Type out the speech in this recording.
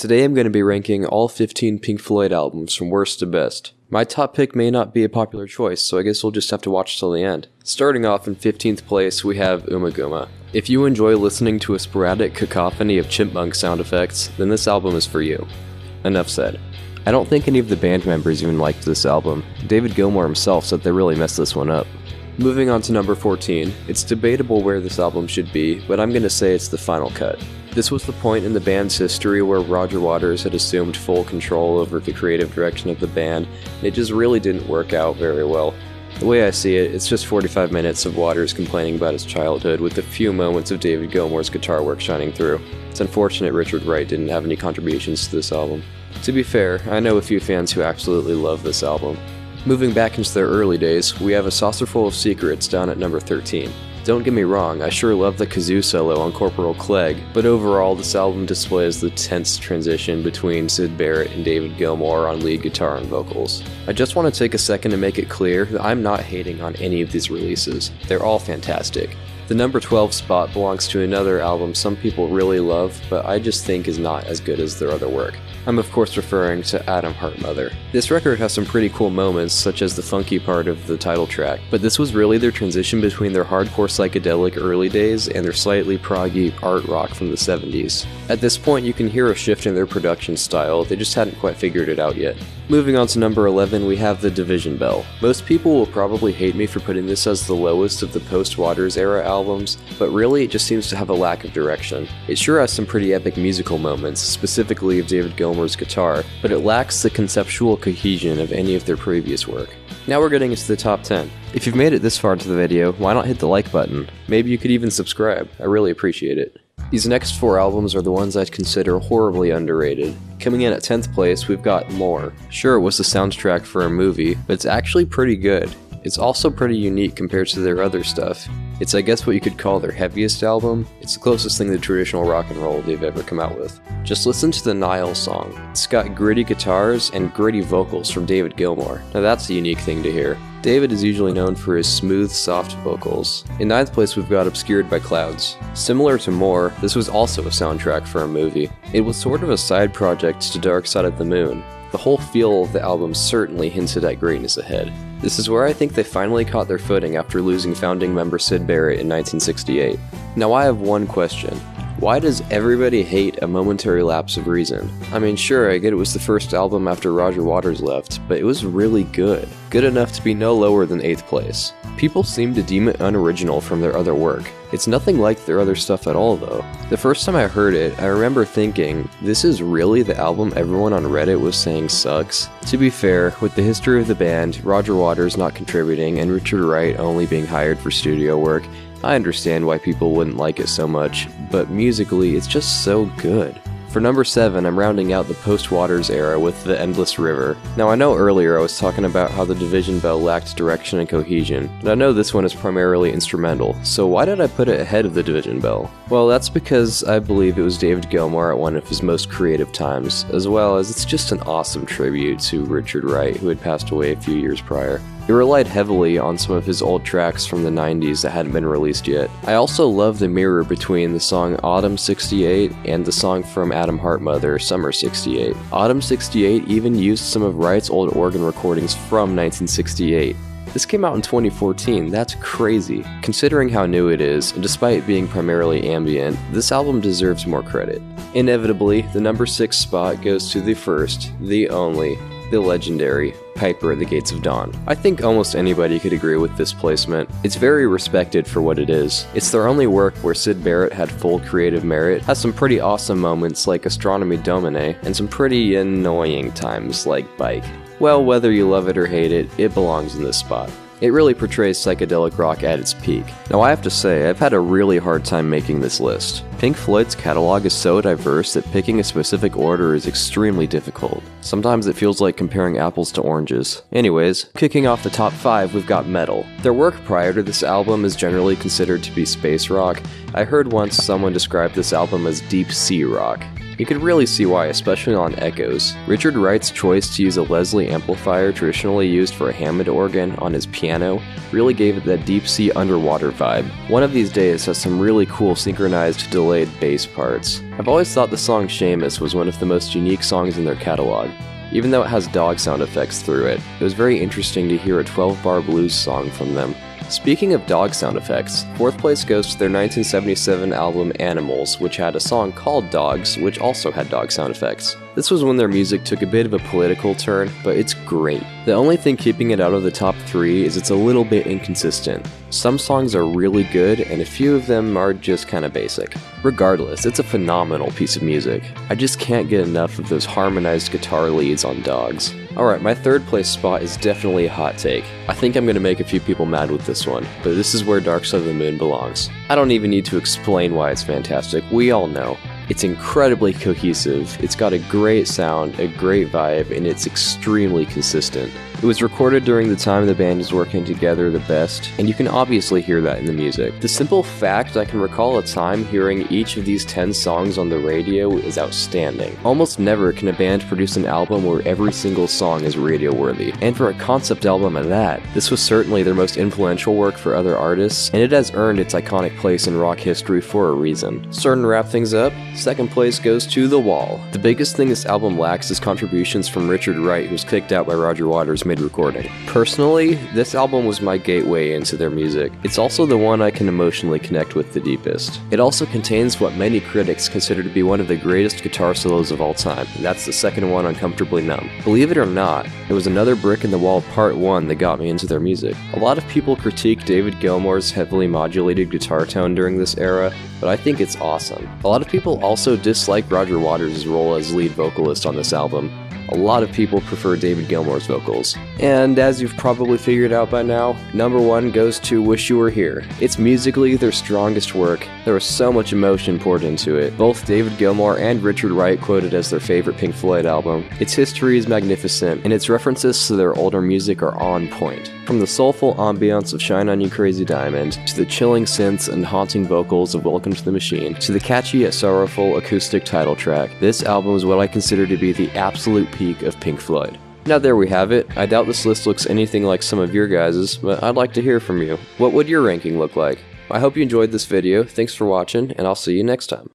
Today I'm going to be ranking all 15 Pink Floyd albums from worst to best. My top pick may not be a popular choice, so I guess we'll just have to watch till the end. Starting off in 15th place, we have Ummagumma. If you enjoy listening to a sporadic cacophony of chipmunk sound effects, then this album is for you. Enough said. I don't think any of the band members even liked this album. David Gilmour himself said they really messed this one up. Moving on to number 14, it's debatable where this album should be, but I'm going to say it's the final cut. This was the point in the band's history where Roger Waters had assumed full control over the creative direction of the band, and it just really didn't work out very well. The way I see it, it's just 45 minutes of Waters complaining about his childhood with a few moments of David Gilmour's guitar work shining through. It's unfortunate Richard Wright didn't have any contributions to this album. To be fair, I know a few fans who absolutely love this album. Moving back into their early days, we have A Saucerful of Secrets down at number 13. Don't get me wrong, I sure love the kazoo solo on Corporal Clegg, but overall this album displays the tense transition between Syd Barrett and David Gilmour on lead guitar and vocals. I just want to take a second to make it clear that I'm not hating on any of these releases. They're all fantastic. The number 12 spot belongs to another album some people really love, but I just think is not as good as their other work. I'm of course referring to Atom Heart Mother. This record has some pretty cool moments, such as the funky part of the title track, but this was really their transition between their hardcore psychedelic early days and their slightly proggy art rock from the 70s. At this point you can hear a shift in their production style, they just hadn't quite figured it out yet. Moving on to number 11, we have The Division Bell. Most people will probably hate me for putting this as the lowest of the post-Waters era albums, but really it just seems to have a lack of direction. It sure has some pretty epic musical moments, specifically of David Gilmour's guitar, but it lacks the conceptual cohesion of any of their previous work. Now we're getting into the top 10. If you've made it this far into the video, why not hit the like button? Maybe you could even subscribe, I really appreciate it. These next 4 albums are the ones I'd consider horribly underrated. Coming in at 10th place, we've got More. Sure, it was the soundtrack for a movie, but it's actually pretty good. It's also pretty unique compared to their other stuff. It's I guess what you could call their heaviest album. It's the closest thing to traditional rock and roll they've ever come out with. Just listen to the Nile song. It's got gritty guitars and gritty vocals from David Gilmour. Now that's a unique thing to hear. David is usually known for his smooth, soft vocals. In 9th place we've got Obscured by Clouds. Similar to More, this was also a soundtrack for a movie. It was sort of a side project to Dark Side of the Moon. The whole feel of the album certainly hinted at greatness ahead. This is where I think they finally caught their footing after losing founding member Syd Barrett in 1968. Now I have one question. Why does everybody hate A Momentary Lapse of Reason? I mean, sure, I get it was the first album after Roger Waters left, but it was really good. Good enough to be no lower than 8th place. People seem to deem it unoriginal from their other work. It's nothing like their other stuff at all, though. The first time I heard it, I remember thinking, this is really the album everyone on Reddit was saying sucks? To be fair, with the history of the band, Roger Waters not contributing, and Richard Wright only being hired for studio work, I understand why people wouldn't like it so much, but musically, it's just so good. For number 7, I'm rounding out the post-Waters era with The Endless River. Now I know earlier I was talking about how The Division Bell lacked direction and cohesion, and I know this one is primarily instrumental, so why did I put it ahead of The Division Bell? Well, that's because I believe it was David Gilmour at one of his most creative times, as well as it's just an awesome tribute to Richard Wright, who had passed away a few years prior. It relied heavily on some of his old tracks from the 90s that hadn't been released yet. I also love the mirror between the song Autumn 68 and the song from Atom Heart Mother, Summer 68. Autumn 68 even used some of Wright's old organ recordings from 1968. This came out in 2014, that's crazy. Considering how new it is, and despite being primarily ambient, this album deserves more credit. Inevitably, the number 6 spot goes to the first, the only, the legendary Piper at the Gates of Dawn. I think almost anybody could agree with this placement. It's very respected for what it is. It's their only work where Syd Barrett had full creative merit, has some pretty awesome moments like Astronomy Domine, and some pretty annoying times like Bike. Well, whether you love it or hate it, it belongs in this spot. It really portrays psychedelic rock at its peak. Now I have to say, I've had a really hard time making this list. Pink Floyd's catalog is so diverse that picking a specific order is extremely difficult. Sometimes it feels like comparing apples to oranges. Anyways, kicking off the top 5, we've got Metal. Their work prior to this album is generally considered to be space rock. I heard once someone describe this album as deep sea rock. You could really see why, especially on echoes. Richard Wright's choice to use a Leslie amplifier traditionally used for a Hammond organ on his piano really gave it that deep sea underwater vibe. One of these days has some really cool synchronized delayed bass parts. I've always thought the song Seamus was one of the most unique songs in their catalog. Even though it has dog sound effects through it, it was very interesting to hear a 12-bar blues song from them. Speaking of dog sound effects, 4th place goes to their 1977 album Animals, which had a song called Dogs, which also had dog sound effects. This was when their music took a bit of a political turn, but it's great. The only thing keeping it out of the top 3 is it's a little bit inconsistent. Some songs are really good, and a few of them are just kinda basic. Regardless, it's a phenomenal piece of music. I just can't get enough of those harmonized guitar leads on Dogs. Alright, my 3rd place spot is definitely a hot take. I think I'm gonna make a few people mad with this one, but this is where Dark Side of the Moon belongs. I don't even need to explain why it's fantastic, we all know. It's incredibly cohesive, it's got a great sound, a great vibe, and it's extremely consistent. It was recorded during the time the band was working together the best, and you can obviously hear that in the music. The simple fact I can recall a time hearing each of these 10 songs on the radio is outstanding. Almost never can a band produce an album where every single song is radio-worthy, and for a concept album at that, this was certainly their most influential work for other artists, and it has earned its iconic place in rock history for a reason. Starting to wrap things up, 2nd place goes to The Wall. The biggest thing this album lacks is contributions from Richard Wright, who was kicked out by Roger Waters mid-recording. Personally, this album was my gateway into their music. It's also the one I can emotionally connect with the deepest. It also contains what many critics consider to be one of the greatest guitar solos of all time, and that's the second one on Comfortably Numb. Believe it or not, it was another brick in the wall part 1 that got me into their music. A lot of people critique David Gilmour's heavily modulated guitar tone during this era, but I think it's awesome. A lot of people also dislike Roger Waters' role as lead vocalist on this album. A lot of people prefer David Gilmour's vocals. And as you've probably figured out by now, number 1 goes to Wish You Were Here. It's musically their strongest work. There was so much emotion poured into it. Both David Gilmour and Richard Wright quoted as their favorite Pink Floyd album. Its history is magnificent, and its references to their older music are on point. From the soulful ambiance of Shine On You Crazy Diamond, to the chilling synths and haunting vocals of Welcome to the Machine, to the catchy yet sorrowful acoustic title track, this album is what I consider to be the absolute peak of Pink Floyd. Now there we have it. I doubt this list looks anything like some of your guys's, but I'd like to hear from you. What would your ranking look like? I hope you enjoyed this video, thanks for watching, and I'll see you next time.